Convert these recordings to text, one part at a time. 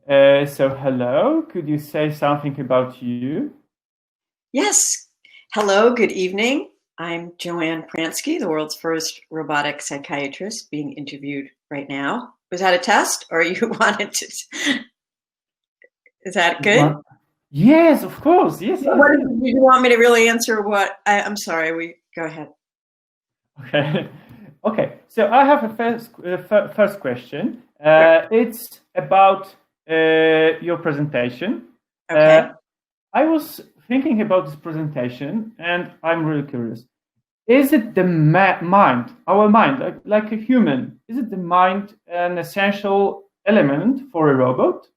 So hello, could you say something about you? Yes. Hello, good evening. I'm Joanne Pransky, the world's first robotic psychiatrist being interviewed right now. Was that a test or you wanted to? Is that good? Yes, of course. Yes. What do you want me to really answer? I'm sorry, go ahead. Okay. So I have a first question. It's about your presentation. Okay. I was thinking about this presentation, and I'm really curious. Is it the mind, our mind, like a human? Is it the mind an essential element for a robot?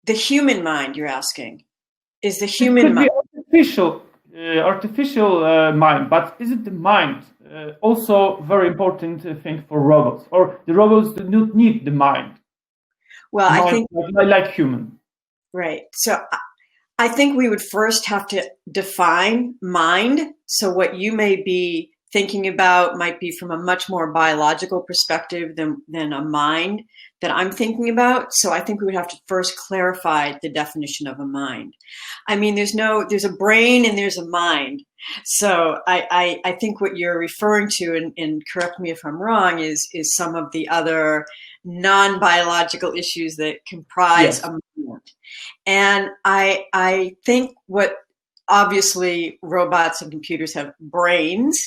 The human mind, you're asking, is the human mind artificial mind, but is it the mind also very important thing for robots, or the robots do not need the mind? Well, I think like human. Right. So I think we would first have to define mind. So what you may be thinking about might be from a much more biological perspective than a mind that I'm thinking about. So I think we would have to first clarify the definition of a mind. I mean, there's a brain and there's a mind. So I think what you're referring to, and correct me if I'm wrong, is some of the other non-biological issues that comprise a mind. And I think what obviously robots and computers have brains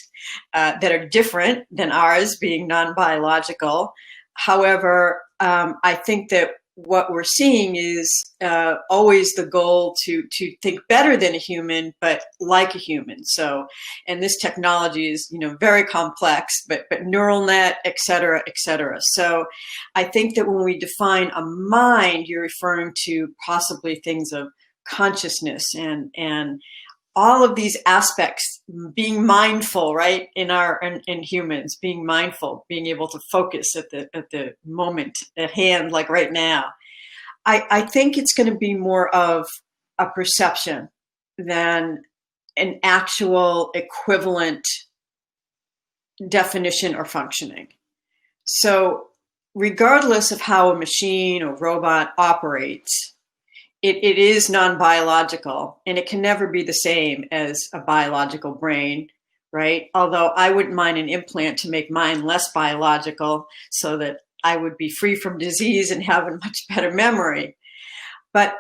that are different than ours, being non-biological. However, I think that what we're seeing is always the goal to think better than a human, but like a human. So, and this technology is, very complex, but neural net, et cetera, et cetera. So I think that when we define a mind, you're referring to possibly things of consciousness and all of these aspects, being mindful, right? In humans, being mindful, being able to focus at the moment at hand, like right now. I think it's going to be more of a perception than an actual equivalent definition or functioning. So regardless of how a machine or robot operates, it is non-biological, and it can never be the same as a biological brain, right? Although I wouldn't mind an implant to make mine less biological so that I would be free from disease and have a much better memory. But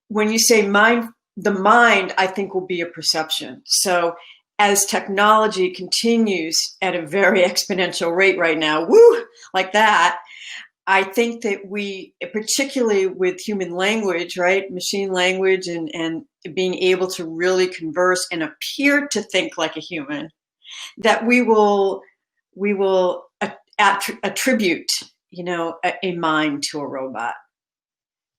when you say mind, the mind, I think, will be a perception. So as technology continues at a very exponential rate right now, like that, I think that we, particularly with human language, right, machine language, and being able to really converse and appear to think like a human, that we will attribute, a mind to a robot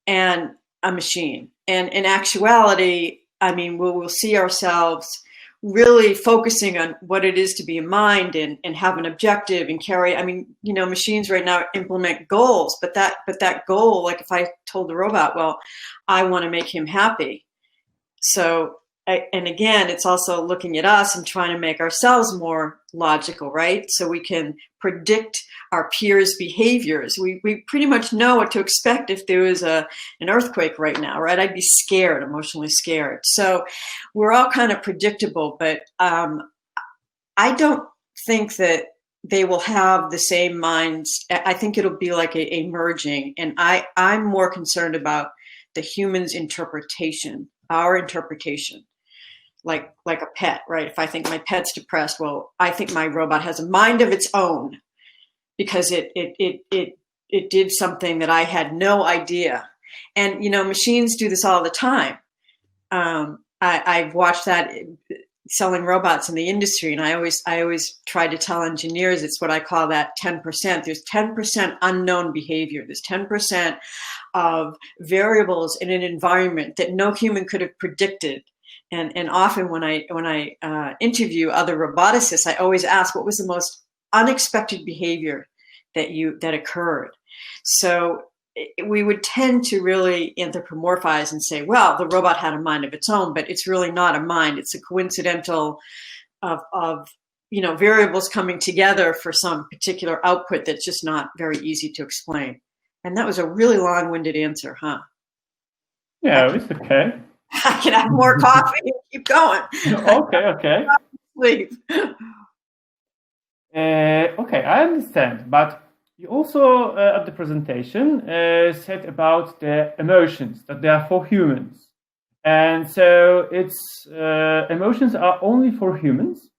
and a machine. And in actuality, I mean, we'll see ourselves really focusing on what it is to be a mind and have an objective and carry. I mean, machines right now implement goals, but that goal, like if I told the robot, well, I want to make him happy. So, and again, it's also looking at us and trying to make ourselves more logical, right? So we can predict our peers' behaviors. We pretty much know what to expect if there was an earthquake right now, right? I'd be scared, emotionally scared. So we're all kind of predictable, but I don't think that they will have the same minds. I think it'll be like a merging. And I'm more concerned about the human's interpretation, our interpretation. Like a pet, right? If I think my pet's depressed, well, I think my robot has a mind of its own because it did something that I had no idea. And machines do this all the time. I've watched that selling robots in the industry, and I always try to tell engineers it's what I call that 10%. There's 10% unknown behavior. There's 10% of variables in an environment that no human could have predicted. And often when I interview other roboticists, I always ask, what was the most unexpected behavior that occurred? So we would tend to really anthropomorphize and say, well, the robot had a mind of its own, but it's really not a mind. It's a coincidental of variables coming together for some particular output that's just not very easy to explain. And that was a really long-winded answer, huh? Yeah, it's okay. I can have more coffee and keep going. Okay. Please. Okay, I understand. But you also, at the presentation, said about the emotions, that they are for humans. And so it's emotions are only for humans?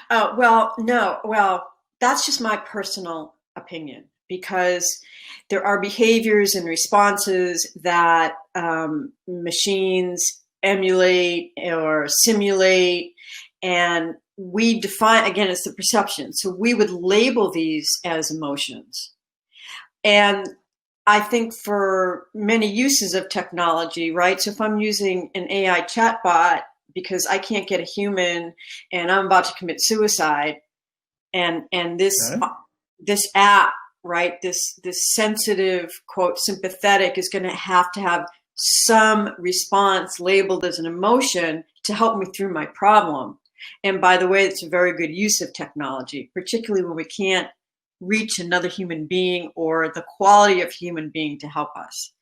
Well, no. Well, that's just my personal opinion, because there are behaviors and responses that machines emulate or simulate, and we define, again, it's the perception. So we would label these as emotions. And I think for many uses of technology, right? So if I'm using an AI chatbot because I can't get a human and I'm about to commit suicide, and this this app, right, this sensitive, quote, sympathetic, is going to have some response labeled as an emotion to help me through my problem. And by the way, it's a very good use of technology, particularly when we can't reach another human being or the quality of human being to help us.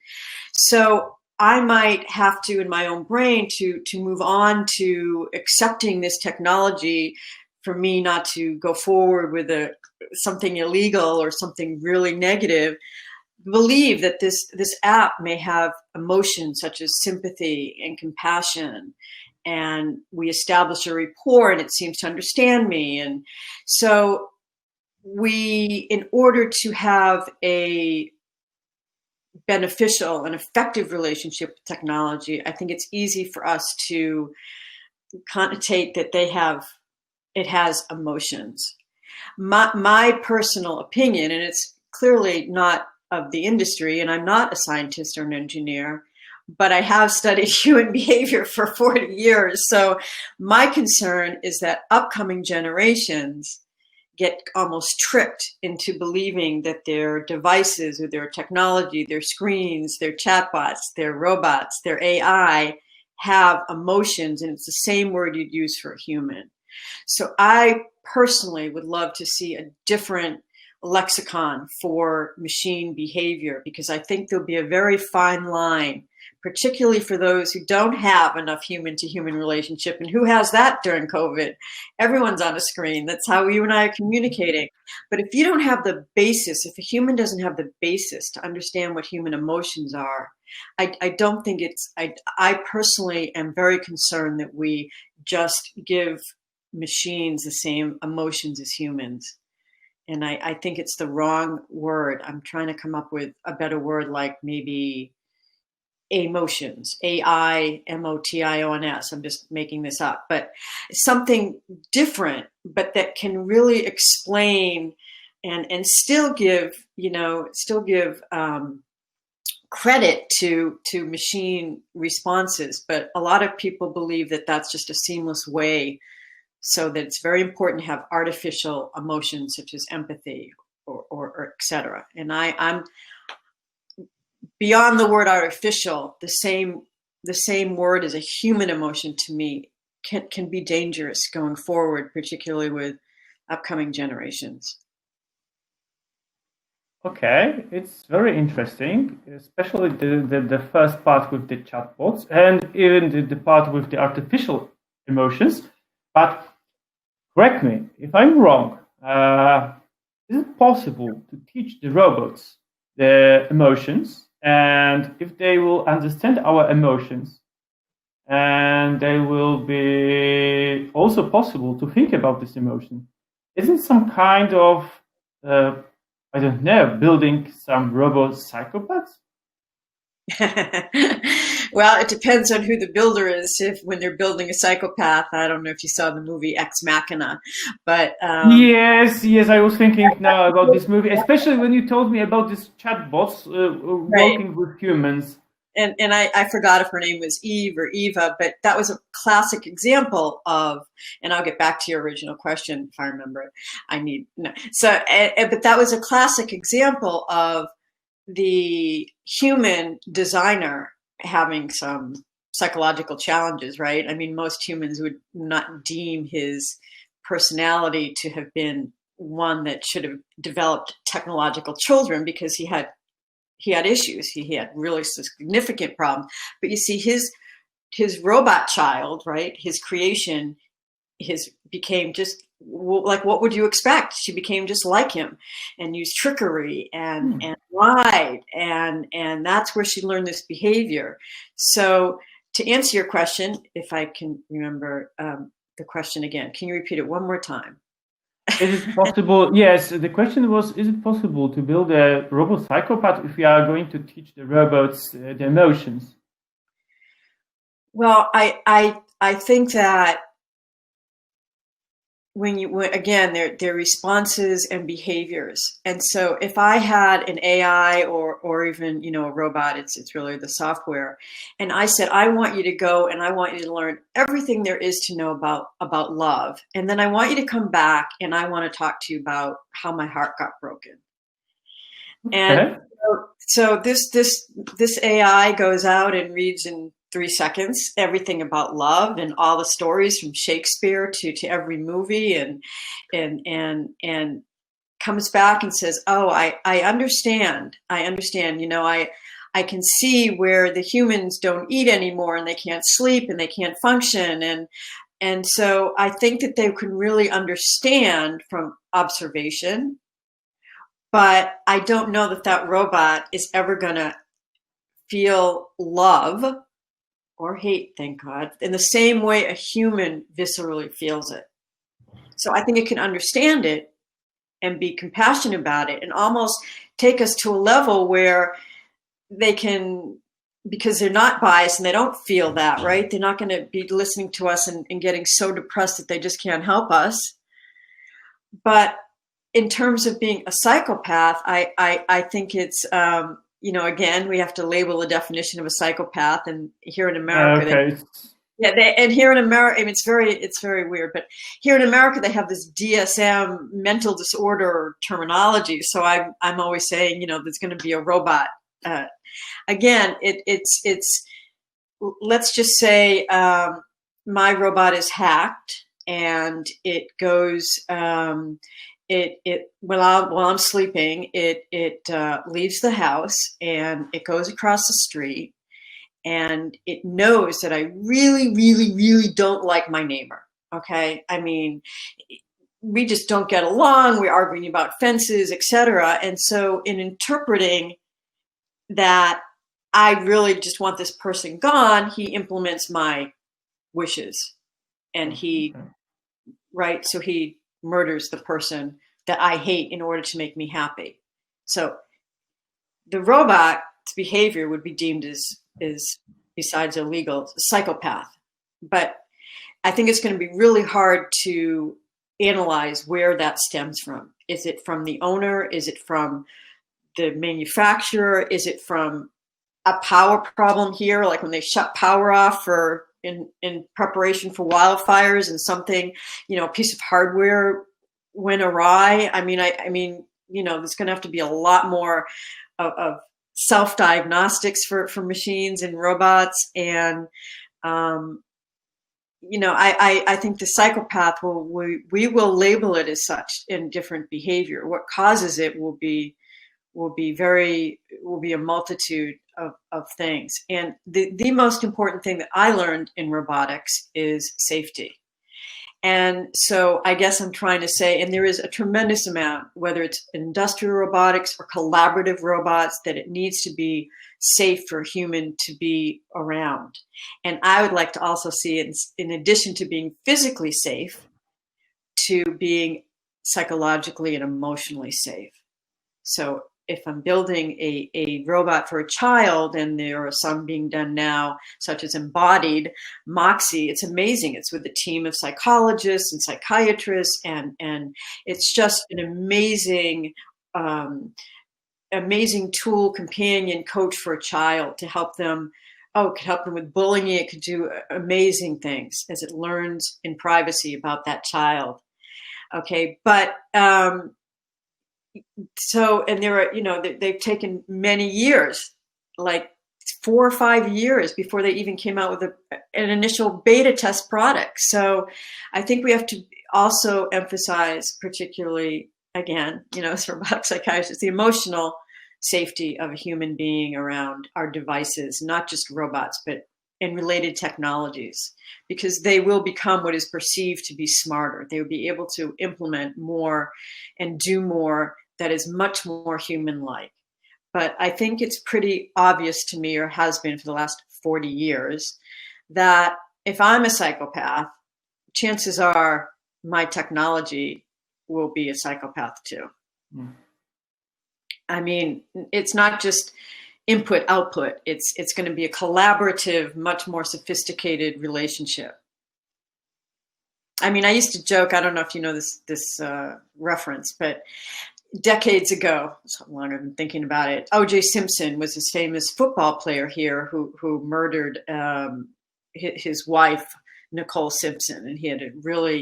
So I might have to, in my own brain, to move on to accepting this technology, for me not to go forward with something illegal or something really negative, believe that this app may have emotions such as sympathy and compassion, and we establish a rapport and it seems to understand me. And so we, in order to have a beneficial and effective relationship with technology, I think it's easy for us to connotate that it has emotions. My personal opinion, and it's clearly not of the industry, and I'm not a scientist or an engineer, but I have studied human behavior for 40 years. So my concern is that upcoming generations get almost tricked into believing that their devices or their technology, their screens, their chatbots, their robots, their AI have emotions, and it's the same word you'd use for a human. So I personally would love to see a different lexicon for machine behavior, because I think there'll be a very fine line, particularly for those who don't have enough human-to-human relationship. And who has that during COVID? Everyone's on a screen. That's how you and I are communicating. But if you don't have the basis, if a human doesn't have the basis to understand what human emotions are, I don't think I personally am very concerned that we just give machines the same emotions as humans. And I think it's the wrong word. I'm trying to come up with a better word, like maybe emotions, AIMOTIONS. I'm just making this up, but something different, but that can really explain and still give, credit to machine responses. But a lot of people believe that that's just a seamless way, so that it's very important to have artificial emotions such as empathy or et cetera. And I'm beyond the word artificial. The same word as a human emotion to me can be dangerous going forward, particularly with upcoming generations. Okay, it's very interesting, especially the first part with the chatbots and even the part with the artificial emotions. But correct me if I'm wrong. Is it possible to teach the robots the emotions, and if they will understand our emotions, and they will be also possible to think about this emotion? Isn't some kind of I don't know, building some robot psychopaths? Well, it depends on who the builder is. When they're building a psychopath, I don't know if you saw the movie Ex Machina, but yes, I was thinking now about this movie, especially when you told me about these chatbots working with humans. And I forgot if her name was Eve or Eva, but that was a classic example of, and I'll get back to your original question if I remember it. But that was a classic example of the human designer having some psychological challenges, right? I mean, most humans would not deem his personality to have been one that should have developed technological children because he had issues. He had really significant problems. But you see, his robot child, right? His creation, became just like, what would you expect? She became just like him, and used trickery and lied, and that's where she learned this behavior. So to answer your question, if I can remember the question again, can you repeat it one more time? Is it possible? Yes, the question was: is it possible to build a robot psychopath if we are going to teach the robots the emotions? Well, I think that again, their responses and behaviors. And so if I had an AI or even, a robot, it's really the software. And I said, I want you to go and I want you to learn everything there is to know about love. And then I want you to come back and I want to talk to you about how my heart got broken. Okay. And so this AI goes out and reads in 3 seconds everything about love and all the stories from Shakespeare to every movie, and comes back and says, oh, I understand. I can see where the humans don't eat anymore and they can't sleep and they can't function, and so I think that they can really understand from observation. But I don't know that robot is ever going to feel love or hate, thank God, in the same way a human viscerally feels it. So I think it can understand it and be compassionate about it and almost take us to a level where they can, because they're not biased and they don't feel that, right? They're not going to be listening to us and getting so depressed that they just can't help us. But in terms of being a psychopath, I think it's, again, we have to label the definition of a psychopath. And here in America, and here in America, I mean, it's very weird. But here in America, they have this DSM, mental disorder terminology. So I'm always saying, there's going to be a robot. Again, it's let's just say my robot is hacked and it goes. While I'm sleeping, it leaves the house and it goes across the street, and it knows that I really, really, really don't like my neighbor. Okay, I mean, we just don't get along. We're arguing about fences, etc. And so, in interpreting that I really just want this person gone, he implements my wishes, and so he murders the person that I hate in order to make me happy. So the robot's behavior would be deemed as besides illegal, psychopath. But I think it's going to be really hard to analyze where that stems from. Is it from the owner? Is it from the manufacturer? Is it from a power problem here, like when they shut power off in preparation for wildfires and something, a piece of hardware went awry? I mean, there's going to have to be a lot more of self-diagnostics for machines and robots. And, I think the psychopath we will label it as such in different behavior. What causes it will be a multitude of things. And the most important thing that I learned in robotics is safety. And so I guess I'm trying to say, and there is a tremendous amount, whether it's industrial robotics or collaborative robots, that it needs to be safe for a human to be around. And I would like to also see it, in addition to being physically safe, to being psychologically and emotionally safe. So if I'm building a robot for a child, and there are some being done now, such as Embodied, Moxie, it's amazing. It's with a team of psychologists and psychiatrists, and it's just an amazing tool, companion, coach for a child to help them. It could help them with bullying. It could do amazing things as it learns in privacy about that child. Okay, but and there are, they've taken many years, like 4 or 5 years before they even came out with an initial beta test product. So I think we have to also emphasize particularly, again, as robotic psychiatrists, the emotional safety of a human being around our devices, not just robots, but in related technologies, because they will become what is perceived to be smarter. They will be able to implement more and do more that is much more human-like. But I think it's pretty obvious to me, or has been for the last 40 years, that if I'm a psychopath, chances are my technology will be a psychopath too. Mm. I mean, it's not just input, output. It's going to be a collaborative, much more sophisticated relationship. I mean, I used to joke, I don't know if you know this reference, but decades ago, so long I've been thinking about it, O.J. Simpson was this famous football player here who murdered his wife, Nicole Simpson, and he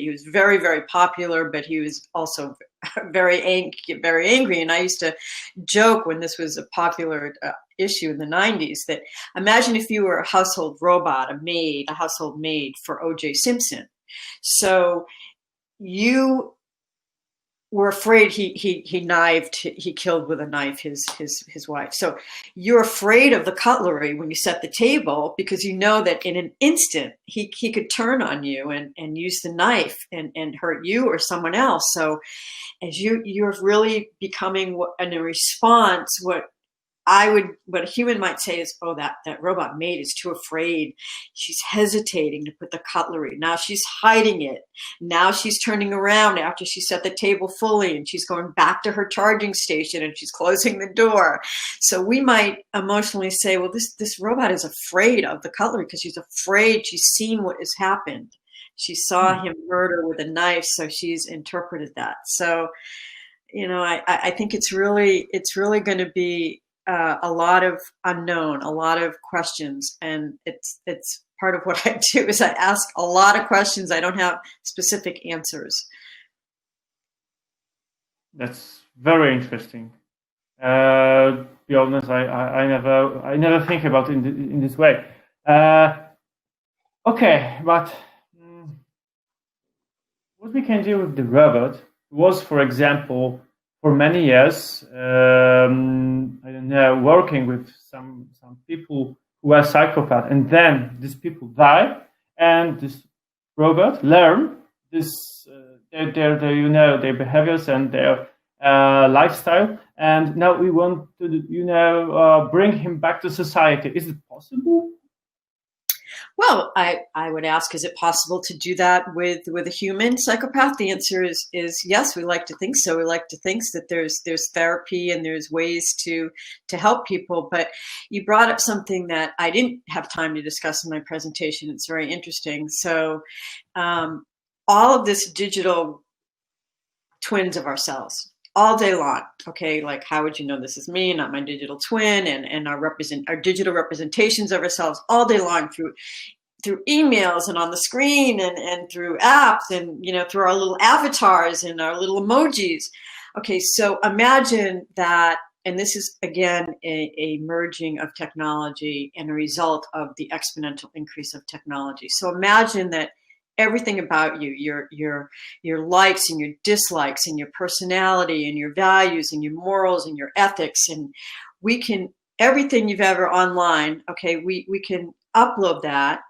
was very, very popular, but he was also very angry. And I used to joke when this was a popular issue in the 90s that imagine if you were a household robot, a household maid for O.J. Simpson. So you were afraid he killed with a knife his wife. So you're afraid of the cutlery when you set the table, because you know that in an instant he could turn on you and use the knife and hurt you or someone else. So as you're really becoming in a response, what a human might say is, oh, that robot maid is too afraid. She's hesitating to put the cutlery. Now she's hiding it. Now she's turning around after she set the table fully, and she's going back to her charging station, and she's closing the door. So we might emotionally say, well, this robot is afraid of the cutlery because she's afraid. She's seen what has happened. She saw him murder with a knife, so she's interpreted that. So, I think it's really going to be a lot of unknown, a lot of questions, and it's part of what I do is I ask a lot of questions. I don't have specific answers. That's very interesting. To be honest, I never think about it in this way. Okay, but what we can do with the robot was, for example, for many years, I don't know, working with some people who are psychopaths, and then these people die, and this robot learn their behaviors and their lifestyle, and now we want to bring him back to society. Is it possible? Well, I would ask, is it possible to do that with a human psychopath? The answer is yes. We like to think so. We like to think that there's therapy and there's ways to help people. But you brought up something that I didn't have time to discuss in my presentation. It's very interesting. So all of this digital twins of ourselves, all day long. Okay, like how would you know this is me, not my digital twin, and our digital representations of ourselves all day long through emails and on the screen and through apps and through our little avatars and our little emojis. Okay, so imagine that, and this is again a merging of technology and a result of the exponential increase of technology. So imagine that everything about you, your likes and your dislikes and your personality and your values and your morals and your ethics, and everything you've ever online, okay, we can upload that,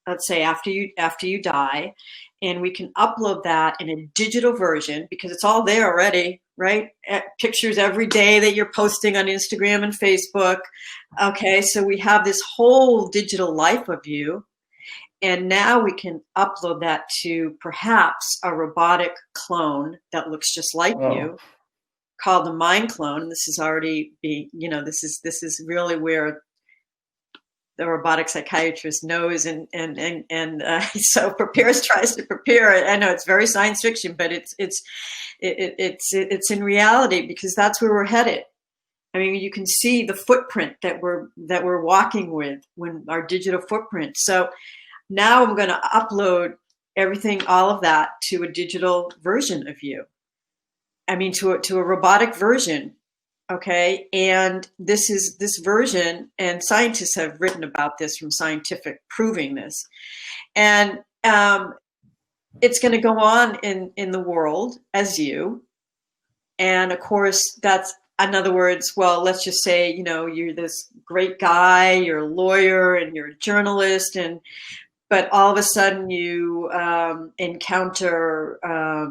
let's say after you die, and we can upload that in a digital version because it's all there already, right? Pictures every day that you're posting on Instagram and Facebook. Okay, so we have this whole digital life of you. And now we can upload that to perhaps a robotic clone that looks just like you, called the mind clone. And this is already this is really where the robotic psychiatrist knows and so tries to prepare it. I know it's very science fiction, but it's in reality, because that's where we're headed. I mean, you can see the footprint that we're walking with, when our digital footprint. So now I'm going to upload everything, all of that, to a digital version of you. I mean, to a robotic version. Okay. And this version, and scientists have written about this from scientific proving this. And it's going to go on in the world as you. And of course, that's, in other words, well, let's just say, you're this great guy, you're a lawyer and you're a journalist, but all of a sudden you encounter a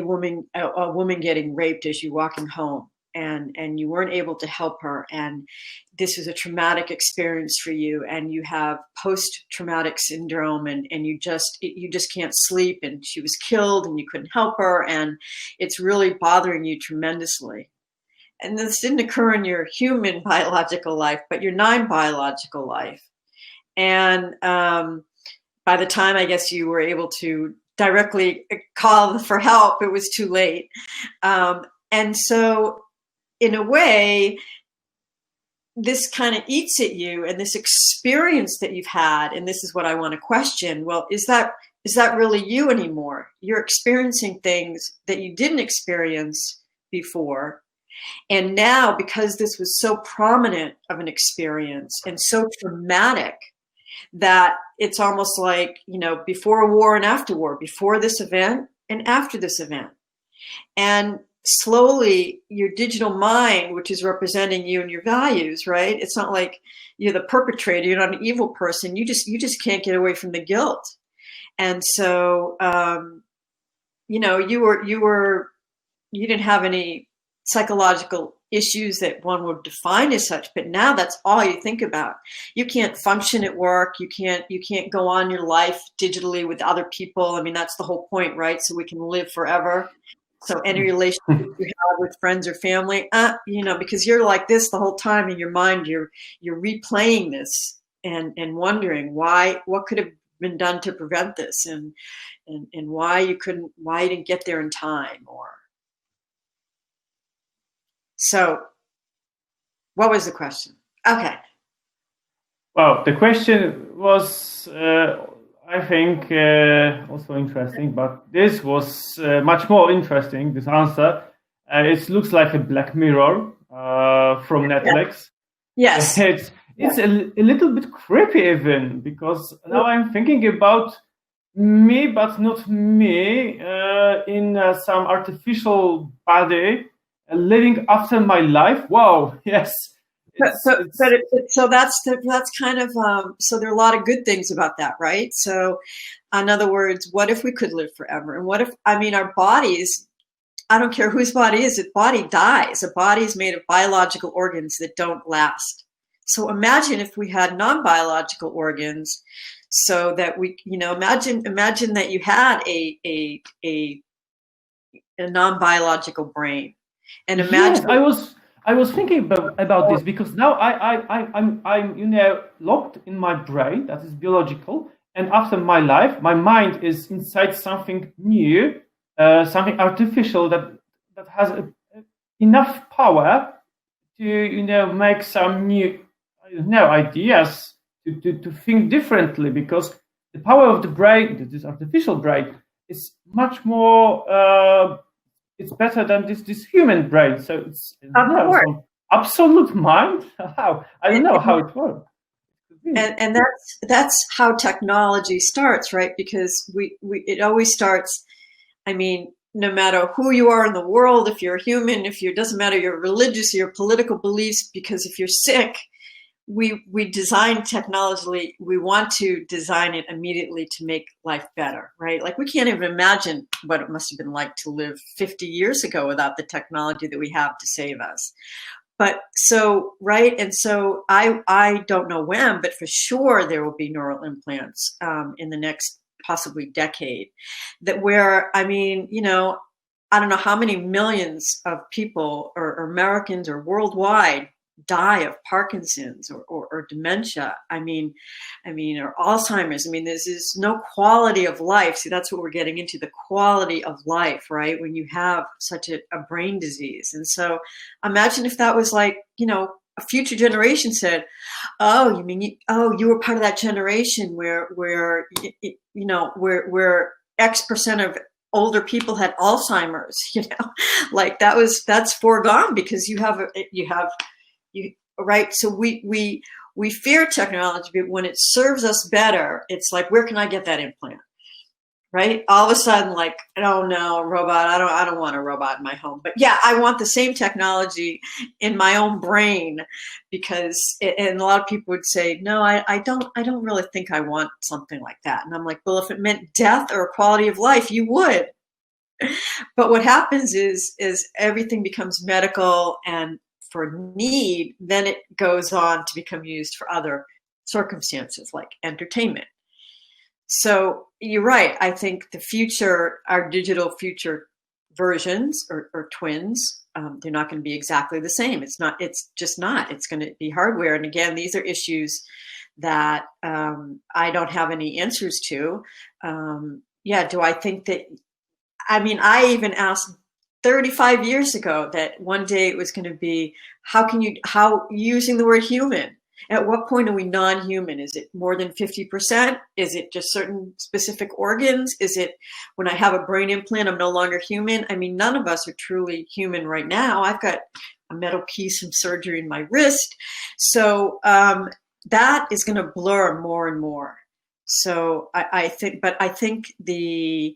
woman getting raped as you're walking home, and you weren't able to help her, and this was a traumatic experience for you, and you have post-traumatic syndrome, and you just can't sleep, and she was killed and you couldn't help her, and it's really bothering you tremendously. And this didn't occur in your human biological life, but your non-biological life. And by the time, I guess, you were able to directly call for help, it was too late. And so in a way, this kind of eats at you, and this experience that you've had, and this is what I want to question. Well, is that really you anymore? You're experiencing things that you didn't experience before. And now, because this was so prominent of an experience and so traumatic, that it's almost like, before a war and after war, before this event and after this event. And slowly your digital mind, which is representing you and your values, right? It's not like you're the perpetrator, you're not an evil person. You just can't get away from the guilt. And so, you didn't have any psychological issues that one would define as such, but now that's all you think about. You can't function at work. You can't go on your life digitally with other people. I mean, that's the whole point, right? So we can live forever. So any relationship you have with friends or family, because you're like this the whole time in your mind, you're replaying this and wondering what could have been done to prevent this, and why you didn't get there in time, or. So, what was the question? Okay. Well, the question was, I think, also interesting, but this was much more interesting, this answer. It looks like a Black Mirror from Netflix. Yes. It's a little bit creepy even, because now I'm thinking about me, but not me, in some artificial body, living after my life. Wow. Yes. So that's kind of, so there are a lot of good things about that, right? So in other words, what if we could live forever? And what if, our bodies, I don't care whose body is, body dies. A body is made of biological organs that don't last. So imagine if we had non-biological organs, so that we, imagine that you had a non-biological brain. And imagine, yes, I was thinking about this, because now I'm locked in my brain that is biological, and after my life, my mind is inside something new, something artificial that has enough power to make some new ideas, to think differently, because the power of the brain, this artificial brain, is much more. It's better than this human brain. So it's some absolute mind. How? I don't know how it works. And that's how technology starts, right? Because it always starts. No matter who you are in the world, if you're a human, it doesn't matter your religious, your political beliefs, because if you're sick, we design technology, we want to design it immediately to make life better, right? Like, we can't even imagine what it must have been like to live 50 years ago without the technology that we have to save us. But so, right, and so I don't know when, but for sure there will be neural implants in the next possibly decade, that where, I don't know how many millions of people, or Americans or worldwide, die of Parkinson's or dementia. Or Alzheimer's. There's no quality of life. See, that's what we're getting into, the quality of life, right? When you have such a brain disease. And so imagine if that was like, a future generation said, oh, you were part of that generation where X percent of older people had Alzheimer's, like that's foregone, because you have right. So we fear technology, but when it serves us better, it's like, where can I get that implant? right? All of a sudden, like, oh no, a robot. I don't want a robot in my home. But yeah, I want the same technology in my own brain, because, and a lot of people would say, no, I don't really think I want something like that. And I'm like, well, if it meant death or quality of life, you would. But what happens is everything becomes medical and for need, then it goes on to become used for other circumstances like entertainment. So you're right. I think the future, our digital future versions or twins, they're not going to be exactly the same. It's just not. It's going to be hardware. And again, these are issues that I don't have any answers to. Do I think that, I even asked 35 years ago that one day it was going to be, how using the word human, at what point are we non-human? Is it more than 50%? Is it just certain specific organs? Is it when I have a brain implant, I'm no longer human? None of us are truly human right now. I've got a metal piece from surgery in my wrist. So that is going to blur more and more. So I think the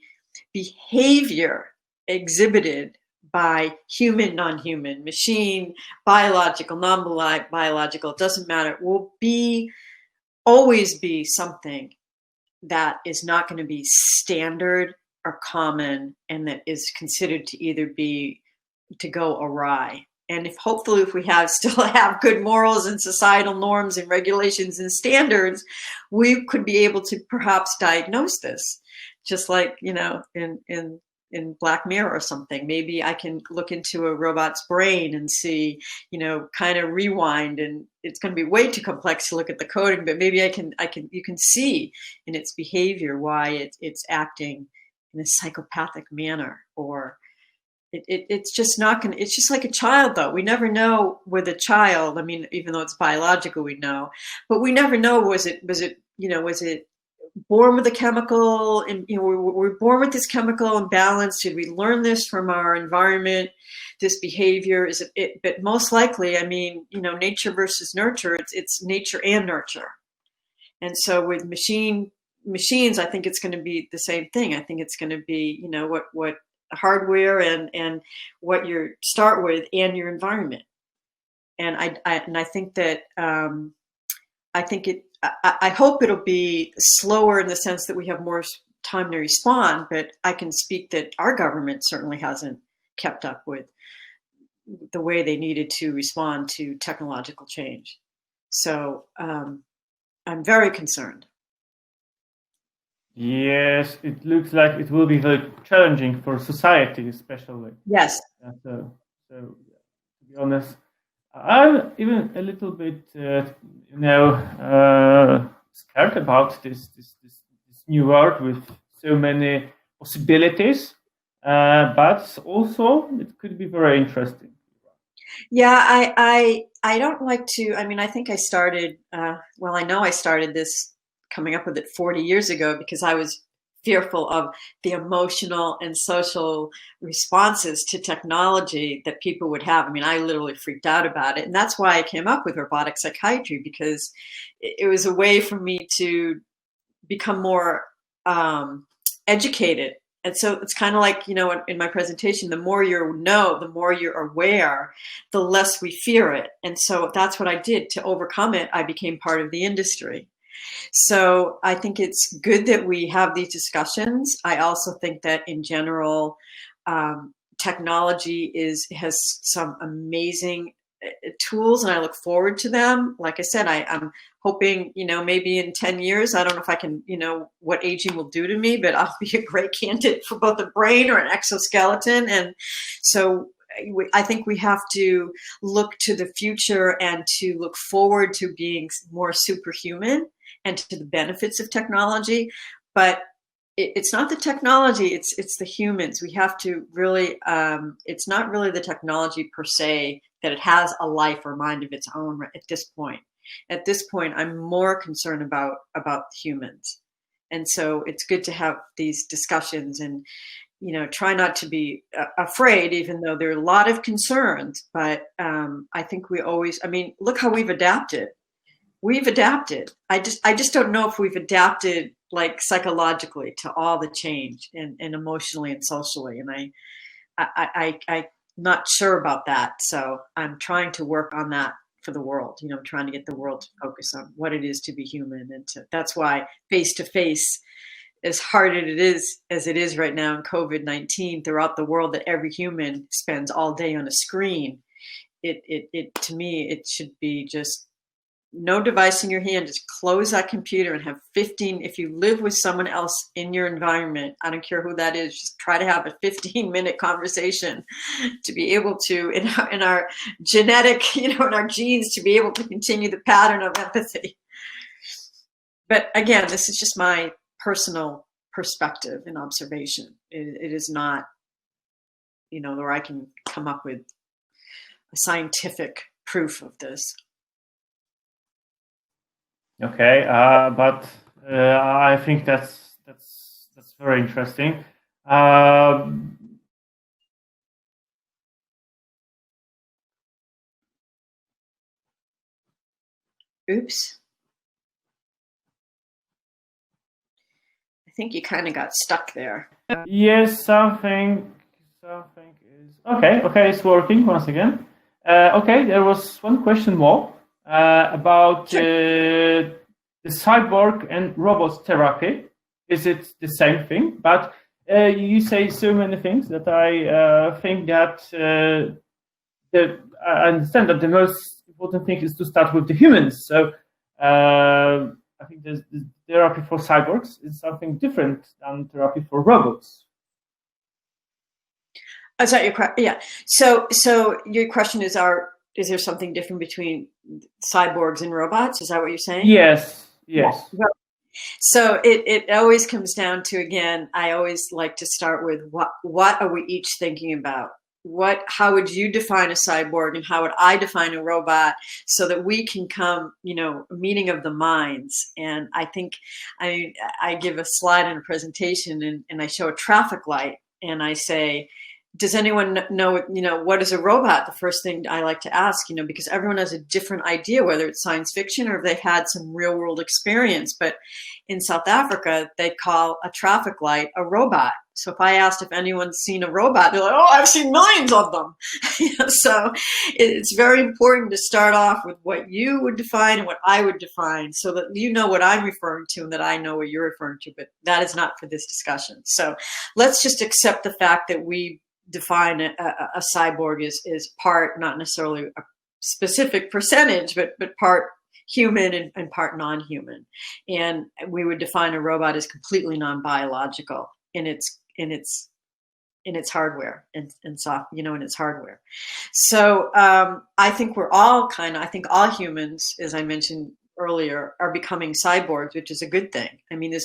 behavior exhibited by human, non-human, machine, biological, non-biological, it doesn't matter, will always be something that is not going to be standard or common, and that is considered to either to go awry. And hopefully if we still have good morals and societal norms and regulations and standards, we could be able to perhaps diagnose this, just like, in Black Mirror or something. Maybe I can look into a robot's brain and see, kind of rewind, and it's going to be way too complex to look at the coding, but maybe you can see in its behavior why it's acting in a psychopathic manner, or it's just not going to, it's just like a child though. We never know with a child. Even though it's biological, we know, but we never know, was it born with a chemical, and we're born with this chemical imbalance? Did we learn this from our environment, this behavior? Is it but most likely, nature versus nurture, it's nature and nurture. And so with machines, I think it's going to be the same thing. I think it's going to be, what hardware and what you start with and your environment. And I think that I hope it'll be slower in the sense that we have more time to respond, but I can speak that our government certainly hasn't kept up with the way they needed to respond to technological change. So I'm very concerned. Yes, it looks like it will be very challenging for society, especially. Yes. So to be honest, I'm even a little bit, scared about this new world with so many possibilities, but also it could be very interesting. Yeah, I don't like to. I think I started. I know I started this, coming up with it 40 years ago, because I was fearful of the emotional and social responses to technology that people would have. I literally freaked out about it. And that's why I came up with robotic psychiatry, because it was a way for me to become more educated. And so it's kind of like, in my presentation, the more the more you're aware, the less we fear it. And so that's what I did. To overcome it, I became part of the industry. So I think it's good that we have these discussions. I also think that in general, technology has some amazing tools, and I look forward to them. Like I said, I'm hoping, maybe in 10 years, I don't know if I can, what aging will do to me, but I'll be a great candidate for both a brain or an exoskeleton. And so I think we have to look to the future and to look forward to being more superhuman and to the benefits of technology. But it's not the technology, it's the humans. We have to really, it's not really the technology per se, that it has a life or mind of its own at this point. At this point, I'm more concerned about humans. And so it's good to have these discussions and, try not to be afraid, even though there are a lot of concerns. But I think we always, look how we've adapted. We've adapted. I just don't know if we've adapted like psychologically to all the change and emotionally and socially. And I'm not sure about that. So I'm trying to work on that for the world. I'm trying to get the world to focus on what it is to be human. And that's why face-to-face, as hard as it is right now in COVID-19 throughout the world, that every human spends all day on a screen, it to me, it should be just no device in your hand. Just close that computer and have 15. If you live with someone else in your environment, I don't care who that is, just try to have a 15-minute conversation to be able to, in our genetic, in our genes, to be able to continue the pattern of empathy. But again, this is just my personal perspective and observation. It is not, where I can come up with a scientific proof of this. Okay, but I think that's very interesting. Oops. I think you kind of got stuck there. Yes, something is okay. It's working once again. Okay, there was one question more about the cyborg and robots therapy. Is it the same thing? But you say so many things that I think that I understand that the most important thing is to start with the humans. So I think the therapy for cyborgs is something different than therapy for robots. Is that your question? Yeah. So your question is there something different between cyborgs and robots? Is that what you're saying? Yes. Yeah. So it always comes down to, again, I always like to start with what are we each thinking about? How would you define a cyborg and how would I define a robot, so that we can come, a meeting of the minds. And I think I give a slide in a presentation and I show a traffic light and I say, does anyone know, what is a robot? The first thing I like to ask, because everyone has a different idea, whether it's science fiction or if they've had some real world experience. But in South Africa, they call a traffic light a robot. So if I asked if anyone's seen a robot, they're like, oh, I've seen millions of them. So it's very important to start off with what you would define and what I would define, so that you know what I'm referring to and that I know what you're referring to. But that is not for this discussion. So let's just accept the fact that we define a cyborg is part, not necessarily a specific percentage, but part human and part non-human. And we would define a robot as completely non-biological in its hardware and soft, in its hardware. So I think we're all I think all humans, as I mentioned earlier, are becoming cyborgs, which is a good thing. I mean,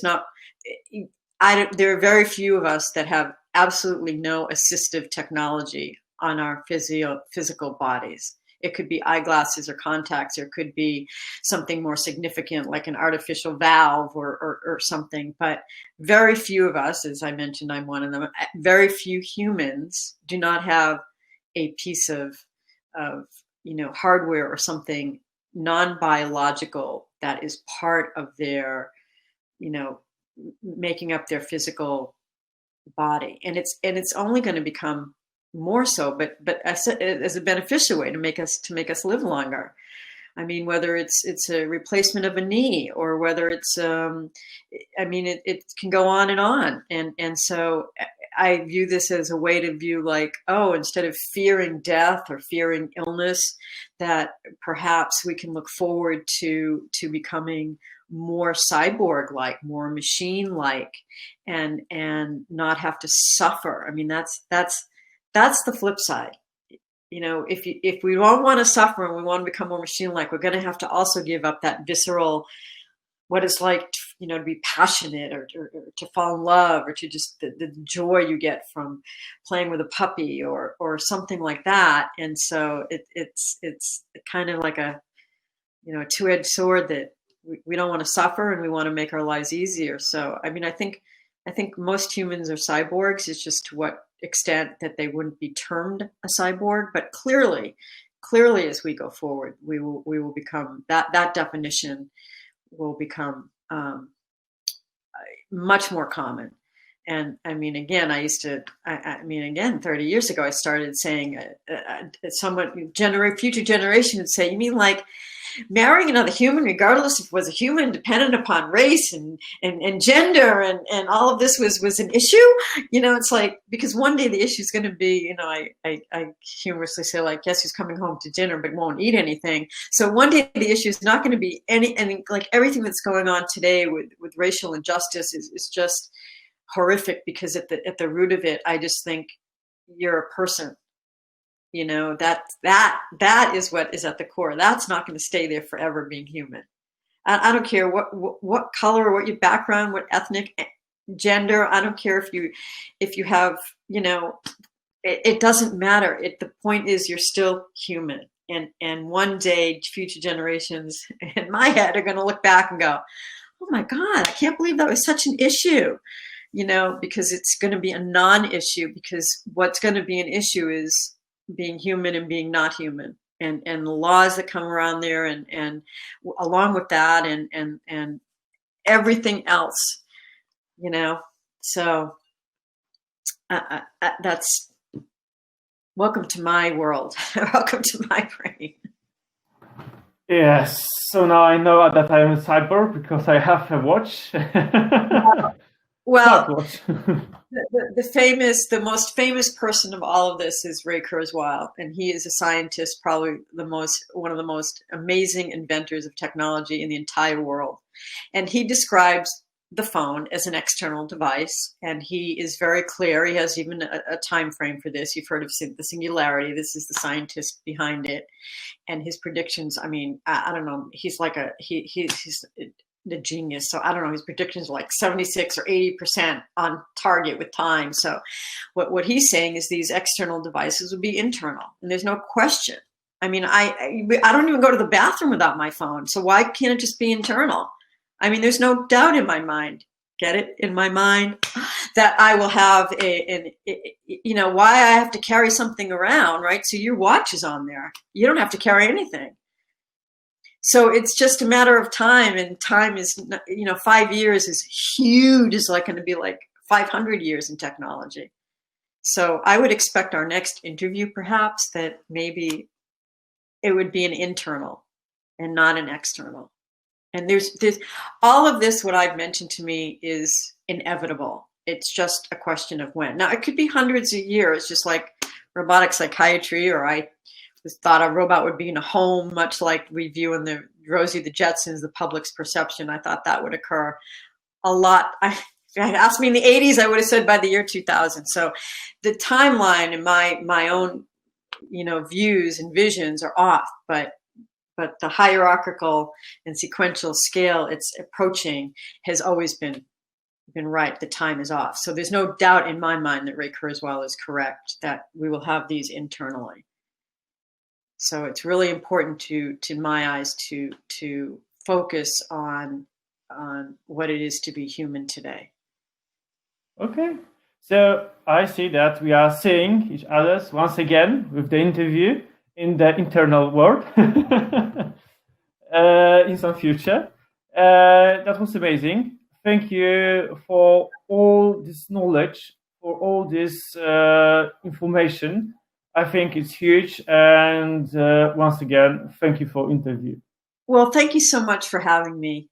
there are very few of us that have absolutely no assistive technology on our physical bodies. It could be eyeglasses or contacts, or it could be something more significant like an artificial valve or something. But very few of us, as I mentioned, I'm one of them, very few humans do not have a piece of hardware or something non-biological that is part of their, making up their physical body. And it's only going to become more so, but as a beneficial way to make us live longer. I mean, whether it's a replacement of a knee, or whether it's it can go on and on. And so I view this as a way to view, like, instead of fearing death or fearing illness, that perhaps we can look forward to becoming more cyborg-like, more machine-like, and not have to suffer. I mean, that's the flip side. If we don't want to suffer and we want to become more machine-like, we're going to have to also give up that visceral, what it's like, to be passionate or to fall in love, or to just the joy you get from playing with a puppy or something like that. And so it's kind of like a two-edged sword, that we don't want to suffer and we want to make our lives easier. So I mean, I think most humans are cyborgs. It's just to what extent that they wouldn't be termed a cyborg. But clearly as we go forward, we will become that definition will become much more common. And I mean, again, 30 years ago, I started saying, future generation would say, you mean like marrying another human, regardless if it was a human, dependent upon race and gender and all of this was an issue? It's like, because one day the issue is going to be, I humorously say, like, guess who's coming home to dinner but won't eat anything. So one day the issue is not going to be any like everything that's going on today with racial injustice is just horrific, because at the root of it, I just think you're a person. That is what is at the core. That's not going to stay there forever, being human. I don't care what color, what your background, what ethnic, gender. I don't care if you have, it doesn't matter. The point is you're still human. And one day future generations in my head are going to look back and go, oh my God, I can't believe that was such an issue. Because it's going to be a non-issue, because what's going to be an issue is being human and being not human, and the laws that come around there, and along with that, and everything else, so that's welcome to my world. Welcome to my brain. Yes, so now I know that I am a cyborg because I have a watch. Well, the most famous person of all of this is Ray Kurzweil, and he is a scientist, probably one of the most amazing inventors of technology in the entire world. And he describes the phone as an external device, and he is very clear. He has even a time frame for this. You've heard of the singularity. This is the scientist behind it, and his predictions. I mean, I don't know. He's like he's the genius. So I don't know, his predictions are like 76 or 80% on target with time. So what he's saying is these external devices will be internal, and there's no question. I mean, I don't even go to the bathroom without my phone. So why can't it just be internal? I mean, there's no doubt in my mind, in my mind, that I will have why I have to carry something around, right? So your watch is on there. You don't have to carry anything. So it's just a matter of time, and time is, 5 years is huge. It's like going to be like 500 years in technology. So I would expect our next interview, perhaps, that maybe it would be an internal and not an external. And there's all of this, what I've mentioned to me, is inevitable. It's just a question of when. Now, it could be hundreds of years, just like robotic psychiatry, or I thought a robot would be in a home, much like we view in the Rosie the Jetsons, the public's perception. I thought that would occur a lot. If you had asked me in the 80s, I would have said by the year 2000. So the timeline and my own, views and visions are off, but the hierarchical and sequential scale it's approaching has always been right. The time is off. So there's no doubt in my mind that Ray Kurzweil is correct, that we will have these internally. So it's really important to my eyes, to focus on what it is to be human today. Okay, so I see that we are seeing each other once again with the interview in the internal world in some future. That was amazing. Thank you for all this knowledge, for all this information. I think it's huge. And once again, thank you for the interview. Well, thank you so much for having me.